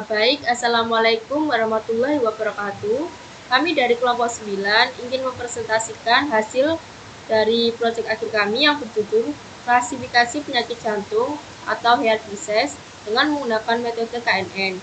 Baik, Assalamualaikum warahmatullahi wabarakatuh. Kami dari kelompok 9 ingin mempresentasikan hasil dari proyek akhir kami yang berjudul klasifikasi penyakit jantung atau heart disease dengan menggunakan metode KNN.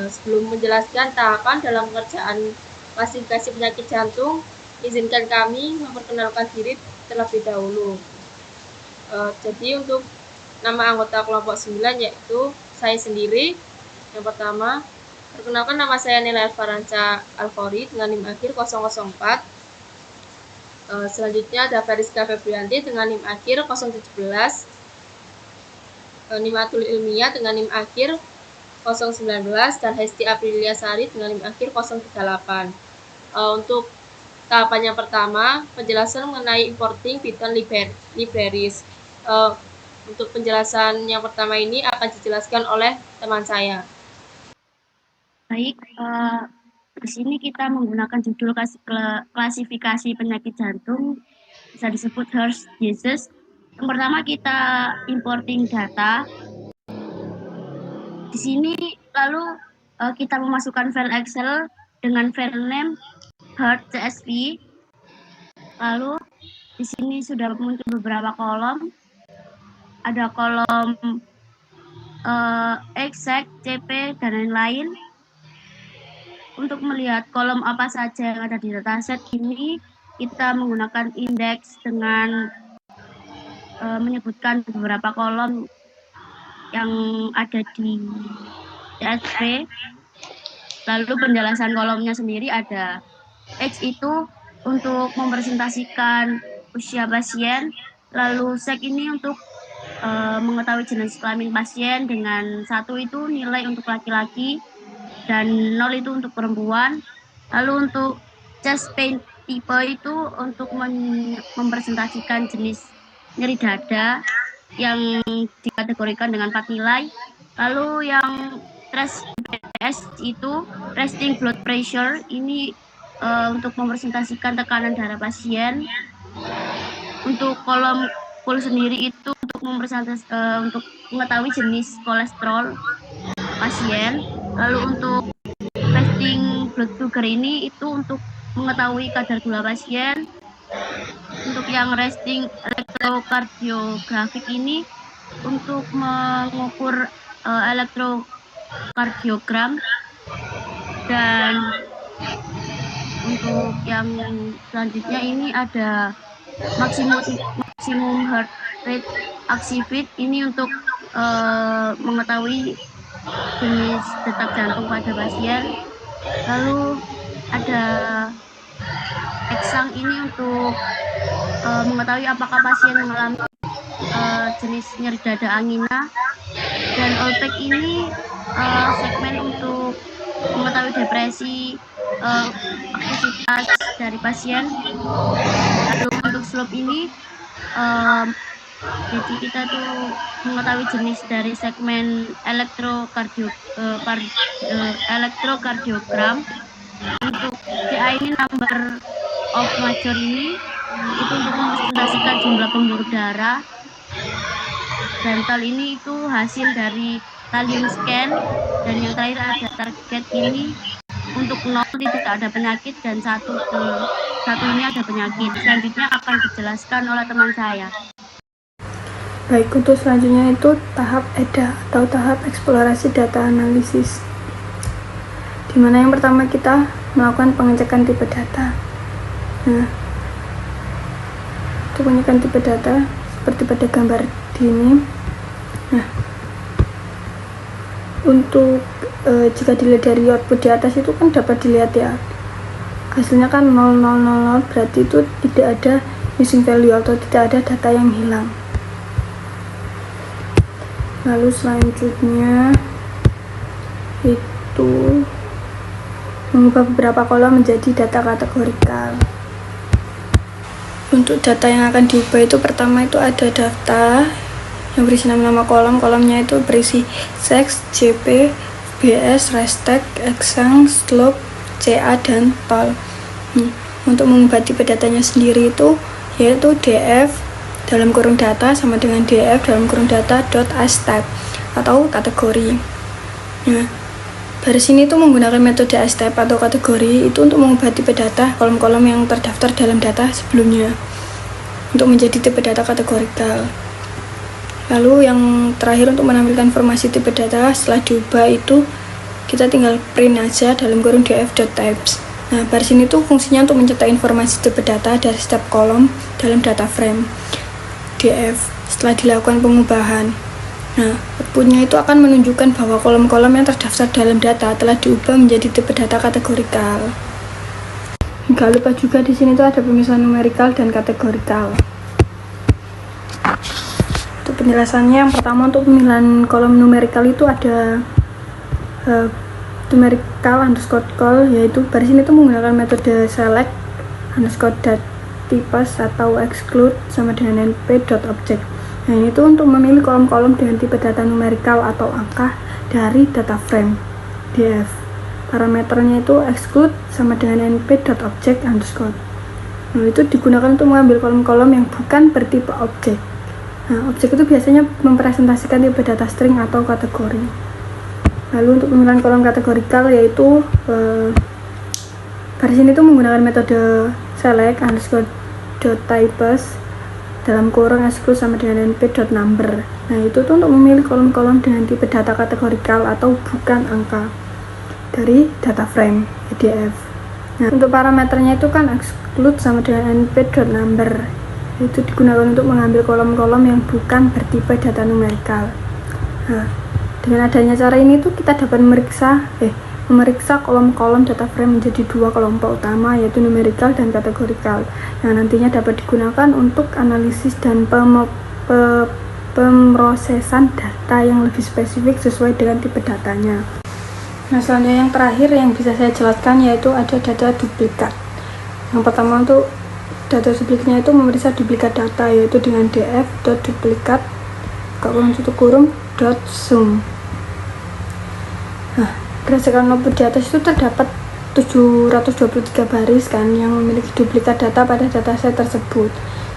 Sebelum menjelaskan tahapan dalam pengerjaan klasifikasi penyakit jantung, izinkan kami memperkenalkan diri terlebih dahulu. Jadi untuk nama anggota kelompok 9 yaitu saya sendiri. Yang pertama, perkenalkan, nama saya Nela Alfaranca Alfori dengan NIM akhir 004. Selanjutnya ada Fariska Febrianti dengan NIM akhir 017. Nimatul Ilmiah dengan NIM akhir 019 dan Hesti Aprilia Sari dengan NIM akhir 038. Untuk tahapan yang pertama, penjelasan mengenai importing Python libraries. Untuk penjelasan yang pertama ini akan dijelaskan oleh teman saya. Baik, di sini kita menggunakan judul klasifikasi penyakit jantung, bisa disebut heart disease. Yang pertama kita importing data. Di sini lalu kita memasukkan file Excel dengan file name heart.csv. Lalu di sini sudah muncul beberapa kolom. Ada kolom exact, CP, dan lain-lain. Untuk melihat kolom apa saja yang ada di dataset ini, kita menggunakan indeks dengan menyebutkan beberapa kolom yang ada di CSV. Lalu penjelasan kolomnya sendiri ada X itu untuk mempresentasikan usia pasien, lalu sek ini untuk mengetahui jenis kelamin pasien, dengan 1 itu nilai untuk laki-laki dan 0 itu untuk perempuan. Lalu untuk chest pain type itu untuk mempresentasikan jenis nyeri dada yang dikategorikan dengan 4 nilai. Lalu yang REST itu resting blood pressure, ini untuk mempresentasikan tekanan darah pasien. Untuk kolom pul sendiri itu untuk untuk mengetahui jenis kolesterol pasien. Lalu untuk resting blood sugar ini itu untuk mengetahui kadar gula pasien. Untuk yang resting elektrokardiografik ini untuk mengukur elektrokardiogram. Dan untuk yang selanjutnya ini ada maksimum heart rate activity, ini untuk mengetahui jenis detak jantung pada pasien. Lalu ada eksang, ini untuk mengetahui apakah pasien mengalami jenis nyeri dada angina. Dan Olpek ini segmen untuk mengetahui depresi, aktivitas dari pasien. Lalu untuk slope ini jadi kita tuh mengetahui jenis dari segmen elektrokardiogram. Untuk CA ini number of major, ini itu untuk mempresentasikan jumlah pembuluh darah. Dental ini itu hasil dari thallium scan. Dan yang terakhir ada target, ini untuk 0 tidak ada penyakit dan 1 ini ada penyakit. Selanjutnya akan dijelaskan oleh teman saya. Baik, untuk selanjutnya itu tahap EDA atau tahap eksplorasi data analisis, dimana yang pertama kita melakukan pengecekan tipe data. Nah, untuk pengecekan tipe data seperti pada gambar di ini. Nah, untuk jika dilihat dari output di atas itu kan dapat dilihat ya, hasilnya kan 0000, berarti itu tidak ada missing value atau tidak ada data yang hilang. Lalu selanjutnya itu mengubah beberapa kolom menjadi data kategorikal. Untuk data yang akan diubah itu pertama itu ada daftar yang berisi nama-nama kolomnya itu berisi sex, CP, BS, restek, eksang, slope, CA, dan tol. Untuk mengubah tipe datanya sendiri itu yaitu DF dalam kurung data sama dengan DF dalam kurung data .as type atau kategori. Nah, baris ini tuh menggunakan metode step atau kategori itu untuk mengubah tipe data kolom-kolom yang terdaftar dalam data sebelumnya untuk menjadi tipe data kategorikal. Lalu yang terakhir untuk menampilkan informasi tipe data setelah diubah itu kita tinggal print aja dalam kurung df.types. Nah, baris ini tuh fungsinya untuk mencetak informasi tipe data dari setiap kolom dalam data frame df setelah dilakukan pengubahan. Nah, outputnya itu akan menunjukkan bahwa kolom-kolom yang terdaftar dalam data telah diubah menjadi tipe data kategorikal. Nggak lupa juga di sini tuh ada pemisahan numerikal dan kategorikal. Untuk penjelasannya, yang pertama untuk pemilihan kolom numerikal itu ada numerical underscore call, yaitu baris ini tuh menggunakan metode select underscore types atau exclude sama dengan np.object. Nah, ini tuh untuk memilih kolom-kolom dengan tipe data numerikal atau angka dari data frame df. Parameternya itu exclude sama dengan np.object underscore. Nah, itu digunakan untuk mengambil kolom-kolom yang bukan bertipe objek. Nah, objek itu biasanya mempresentasikan tipe data string atau kategori. Lalu untuk pemilihan kolom kategorikal yaitu baris ini tuh menggunakan metode select underscore types dalam kurung exclude sama dengan np.number. Nah, itu tuh untuk memilih kolom-kolom dengan tipe data kategorikal atau bukan angka dari data frame EDF. Nah, untuk parameternya itu kan exclude sama dengan np.number. Itu digunakan untuk mengambil kolom-kolom yang bukan bertipe data numerikal. Nah, dengan adanya cara ini tuh kita dapat memeriksa kolom-kolom data frame menjadi dua kelompok utama, yaitu numerikal dan kategorikal, yang nantinya dapat digunakan untuk analisis dan pemrosesan data yang lebih spesifik sesuai dengan tipe datanya. Nah, selanjutnya yang terakhir yang bisa saya jelaskan yaitu ada data duplikat. Yang pertama untuk data duplikatnya itu memeriksa duplikat data, yaitu dengan df.duplikat .sum. Nah, berdasarkan output di atas itu terdapat 723 baris kan yang memiliki duplikat data pada dataset tersebut.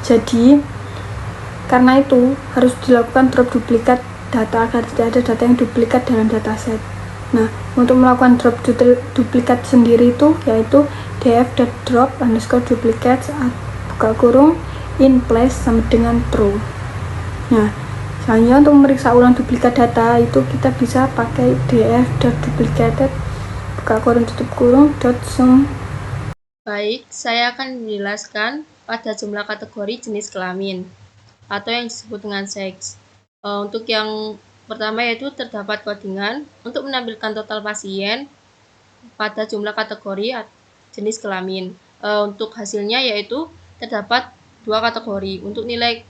Jadi karena itu harus dilakukan drop duplikat data agar tidak ada data yang duplikat dalam dataset. Nah, untuk melakukan drop duplikat sendiri itu yaitu df.drop underscore duplicates buka kurung in place sama dengan true. Nah, selanjutnya untuk memeriksa ulang duplikat data itu kita bisa pakai df.duplicated buka kurung tutup kurung .sum. Baik, saya akan menjelaskan pada jumlah kategori jenis kelamin atau yang disebut dengan seks. Untuk yang pertama yaitu terdapat codingan untuk menampilkan total pasien pada jumlah kategori jenis kelamin. Untuk hasilnya yaitu terdapat dua kategori. Untuk nilai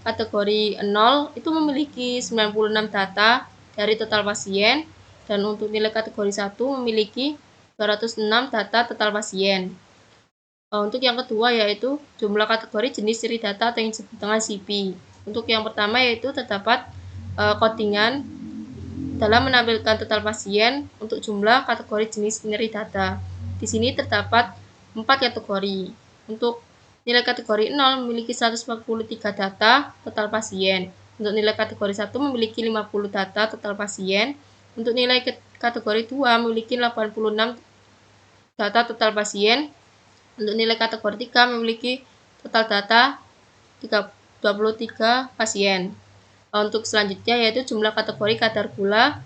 kategori 0 itu memiliki 96 data dari total pasien, dan untuk nilai kategori 1 memiliki 206 data total pasien. Untuk yang kedua yaitu jumlah kategori jenis seri data atau yang disebut dengan CP. Untuk yang pertama yaitu terdapat codingan dalam menampilkan total pasien untuk jumlah kategori jenis seri data. Di sini terdapat 4 kategori. Untuk nilai kategori 0 memiliki 143 data total pasien. Untuk nilai kategori 1 memiliki 50 data total pasien. Untuk nilai kategori 2 memiliki 86 data total pasien. Untuk nilai kategori 3 memiliki total data 23 pasien. Untuk selanjutnya yaitu jumlah kategori kadar gula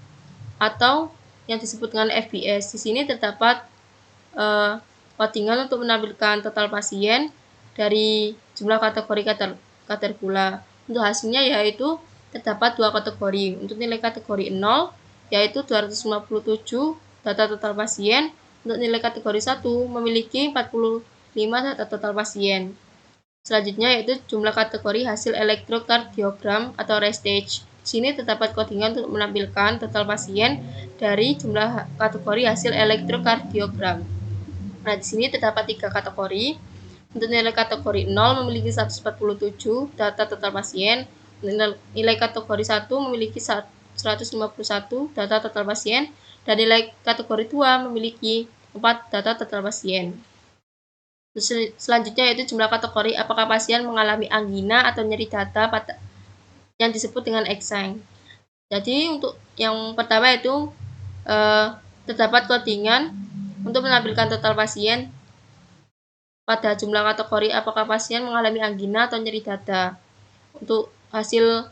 atau yang disebut dengan FBS. Di sini terdapat codingan untuk menampilkan total pasien dari jumlah kategori kadar gula. Untuk hasilnya yaitu terdapat dua kategori. Untuk nilai kategori 0 yaitu 257 data total pasien. Untuk nilai kategori 1 memiliki 45 data total pasien. Selanjutnya yaitu jumlah kategori hasil elektrokardiogram atau restage. Di sini terdapat codingan untuk menampilkan total pasien dari jumlah kategori hasil elektrokardiogram. Nah, di sini terdapat 3 kategori. Untuk nilai kategori 0 memiliki 147 data total pasien. Untuk nilai kategori 1 memiliki 151 data total pasien, dan nilai kategori 2 memiliki 4 data total pasien. Selanjutnya yaitu jumlah kategori apakah pasien mengalami anggina atau nyeri data yang disebut dengan exang. Jadi untuk yang pertama yaitu terdapat codingan untuk menampilkan total pasien pada jumlah kategori apakah pasien mengalami angina atau nyeri dada. Untuk hasil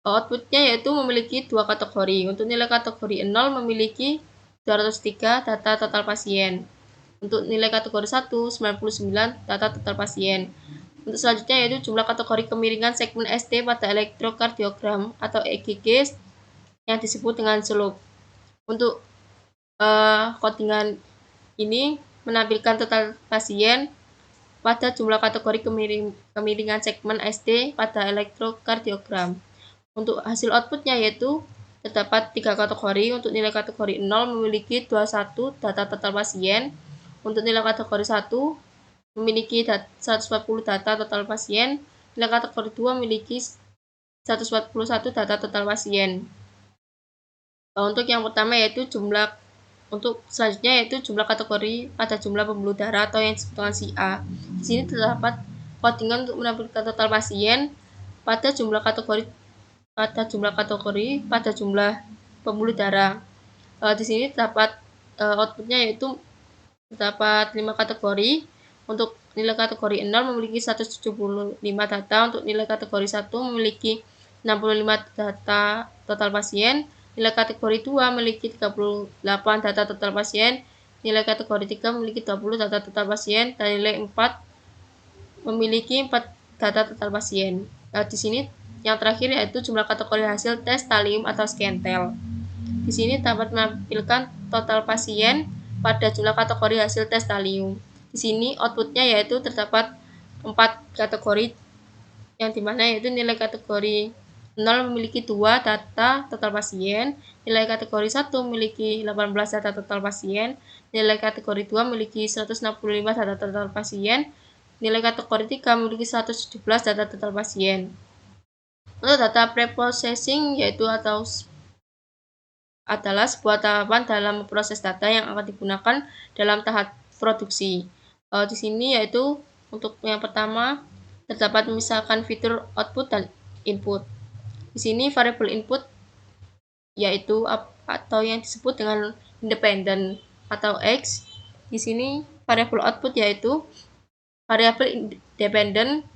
outputnya yaitu memiliki dua kategori. Untuk nilai kategori 0 memiliki 203 data total pasien. Untuk nilai kategori 1, 99 data total pasien. Untuk selanjutnya yaitu jumlah kategori kemiringan segmen ST pada elektrokardiogram atau EKG yang disebut dengan slope. Untuk codingan ini menampilkan total pasien pada jumlah kategori kemiringan segmen ST pada elektrokardiogram. Untuk hasil outputnya yaitu terdapat 3 kategori. Untuk nilai kategori 0 memiliki 21 data total pasien. Untuk nilai kategori 1 memiliki 140 data total pasien. Nilai kategori 2 memiliki 141 data total pasien. Untuk yang pertama yaitu untuk selanjutnya yaitu jumlah kategori pada jumlah pembuluh darah atau yang disebut dengan CA. Di sini terdapat codingan untuk menampilkan total pasien pada jumlah kategori pada jumlah pembuluh darah. Di sini terdapat outputnya yaitu terdapat 5 kategori. Untuk nilai kategori 0 memiliki 175 data. Untuk nilai kategori 1 memiliki 65 data total pasien. Nilai kategori 2 memiliki 38 data total pasien. Nilai kategori 3 memiliki 20 data total pasien. Dan nilai 4 memiliki 4 data total pasien. Di sini yang terakhir yaitu jumlah kategori hasil tes talium atau scantel. Di sini dapat menampilkan total pasien pada jumlah kategori hasil tes talium. Di sini outputnya yaitu terdapat 4 kategori yang dimana yaitu nilai kategori 0 memiliki 2 data total pasien, nilai kategori 1 memiliki 18 data total pasien, nilai kategori 2 memiliki 165 data total pasien, nilai kategori 3 memiliki 117 data total pasien. Untuk data preprocessing yaitu adalah sebuah tahapan dalam proses data yang akan digunakan dalam tahap produksi. Di sini yaitu untuk yang pertama terdapat memisahkan fitur output dan input. Di sini variabel input yaitu atau yang disebut dengan independen atau X. Di sini variabel output yaitu variabel independen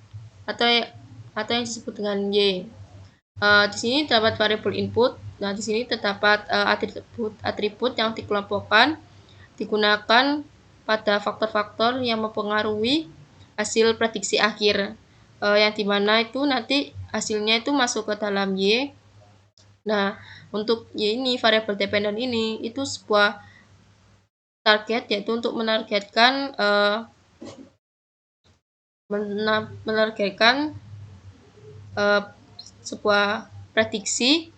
atau yang disebut dengan Y. Di sini terdapat variabel input. Nah, di sini terdapat atribut yang dikelompokkan digunakan pada faktor-faktor yang mempengaruhi hasil prediksi akhir. Yang dimana itu nanti hasilnya itu masuk ke dalam Y. Nah, untuk Y ini variabel dependent ini itu sebuah target yaitu untuk menargetkan sebuah prediksi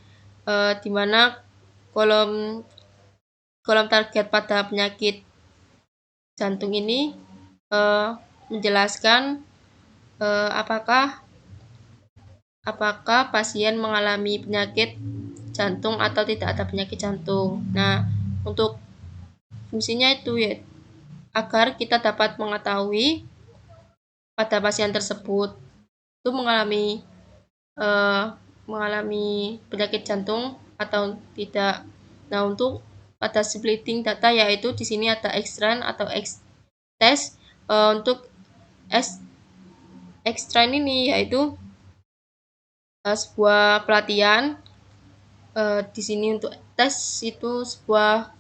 di mana kolom target pada penyakit jantung ini menjelaskan apakah pasien mengalami penyakit jantung atau tidak ada penyakit jantung. Nah, untuk fungsinya itu ya agar kita dapat mengetahui pada pasien tersebut itu mengalami penyakit jantung atau tidak. Nah, untuk pada splitting data yaitu di sini ada X-strain atau X-test. Untuk X-strain ini yaitu sebuah pelatihan. Di sini untuk tes itu sebuah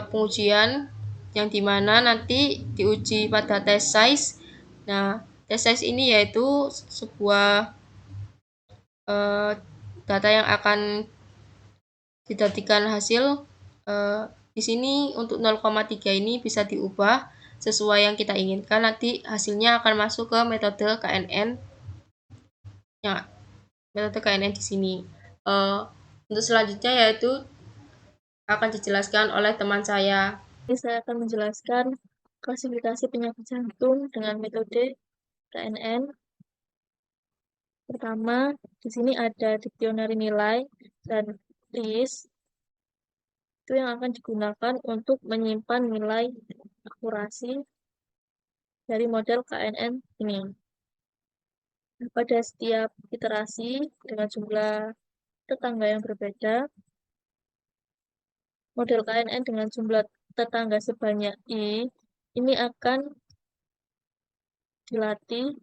pengujian yang dimana nanti diuji pada test size. Nah, test size ini yaitu sebuah data yang akan dijadikan hasil. Di sini untuk 0,3 ini bisa diubah sesuai yang kita inginkan. Nanti hasilnya akan masuk ke metode KNN. Ya, metode KNN di sini. Untuk selanjutnya yaitu akan dijelaskan oleh teman saya. Ini saya akan menjelaskan klasifikasi penyakit jantung dengan metode KNN. Pertama, di sini ada diktionary nilai dan list. Itu yang akan digunakan untuk menyimpan nilai akurasi dari model KNN ini. Pada setiap iterasi dengan jumlah tetangga yang berbeda, model KNN dengan jumlah tetangga sebanyak I, ini akan dilatih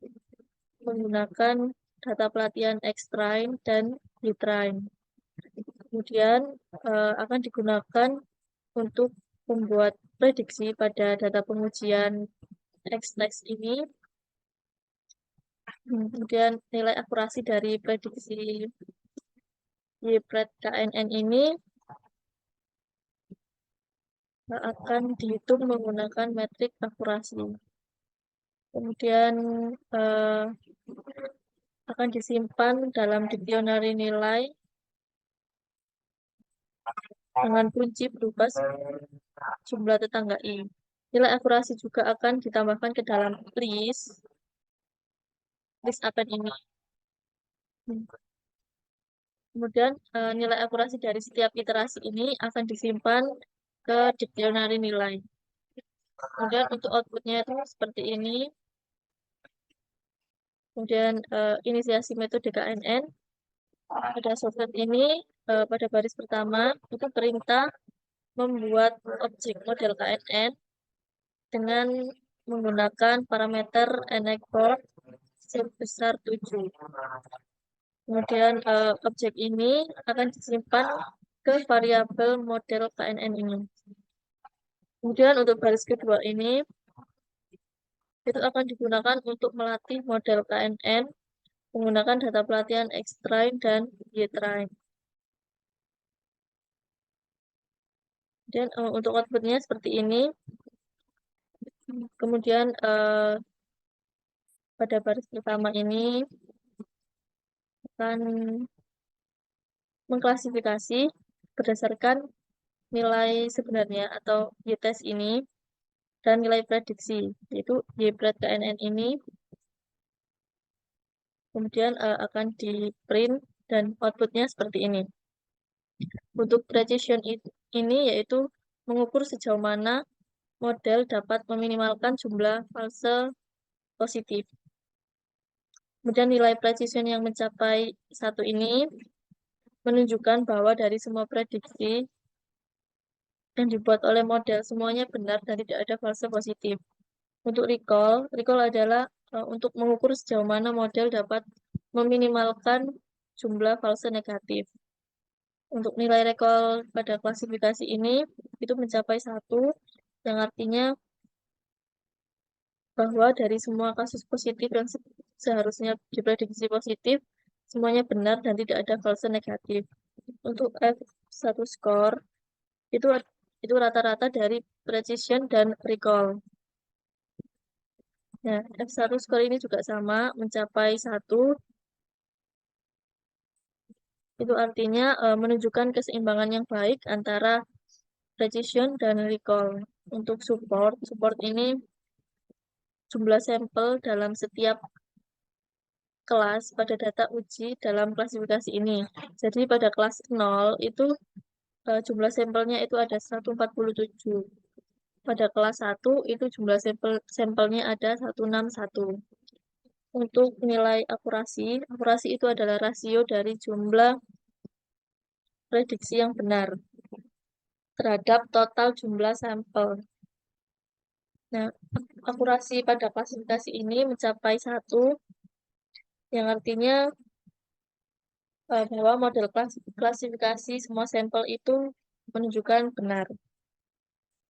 menggunakan data pelatihan X-Train dan Y-Train. Kemudian akan digunakan untuk membuat prediksi pada data pengujian X-Text ini. Kemudian nilai akurasi dari prediksi YPRED KNN ini akan dihitung menggunakan metrik akurasi. Kemudian akan disimpan dalam dictionary nilai dengan kunci berupa jumlah tetangga I. Nilai akurasi juga akan ditambahkan ke dalam list append ini. Kemudian nilai akurasi dari setiap iterasi ini akan disimpan ke dictionary nilai. Kemudian untuk outputnya itu seperti ini. Kemudian inisiasi metode KNN. Pada software ini, pada baris pertama, itu perintah membuat objek model KNN dengan menggunakan parameter enable sebesar 7. Kemudian objek ini akan disimpan ke variabel model KNN ini. Kemudian untuk baris kedua ini, itu akan digunakan untuk melatih model KNN menggunakan data pelatihan X-Train dan Y-Train. Dan untuk outputnya seperti ini. Kemudian pada baris pertama ini akan mengklasifikasi berdasarkan nilai sebenarnya atau Y-test ini dan nilai prediksi, yaitu Y-pred KNN ini. Kemudian akan di print dan outputnya seperti ini. Untuk precision ini yaitu mengukur sejauh mana model dapat meminimalkan jumlah false positif. Kemudian nilai precision yang mencapai 1 ini menunjukkan bahwa dari semua prediksi yang dibuat oleh model semuanya benar dan tidak ada false positif. Untuk recall adalah untuk mengukur sejauh mana model dapat meminimalkan jumlah false negatif. Untuk nilai recall pada klasifikasi ini itu mencapai 1, yang artinya bahwa dari semua kasus positif yang seharusnya diprediksi positif, semuanya benar dan tidak ada false negatif. Untuk F1 score, itu rata-rata dari precision dan recall. Nah, F1 score ini juga sama, mencapai 1. Itu artinya menunjukkan keseimbangan yang baik antara precision dan recall. Untuk support ini jumlah sampel dalam setiap kelas pada data uji dalam klasifikasi ini. Jadi pada kelas 0 itu jumlah sampelnya itu ada 147. Pada kelas 1 itu jumlah sampelnya ada 161. Untuk nilai akurasi itu adalah rasio dari jumlah prediksi yang benar terhadap total jumlah sampel. Nah, akurasi pada klasifikasi ini mencapai 1, yang artinya bahwa model klasifikasi semua sampel itu menunjukkan benar.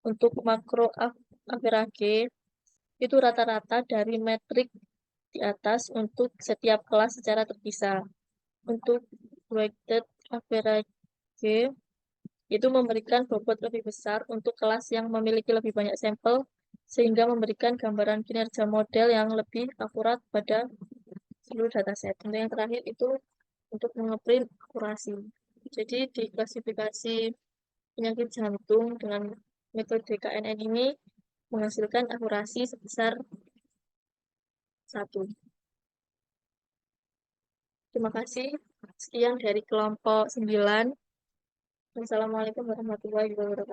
Untuk makro average itu rata-rata dari metrik di atas untuk setiap kelas secara terpisah. Untuk weighted average itu memberikan bobot lebih besar untuk kelas yang memiliki lebih banyak sampel sehingga memberikan gambaran kinerja model yang lebih akurat pada seluruh dataset. Dan yang terakhir itu untuk mengeprint akurasi. Jadi di klasifikasi penyakit jantung dengan metode KNN ini menghasilkan akurasi sebesar 1. Terima kasih. Sekian dari kelompok 9. Wassalamualaikum warahmatullahi wabarakatuh.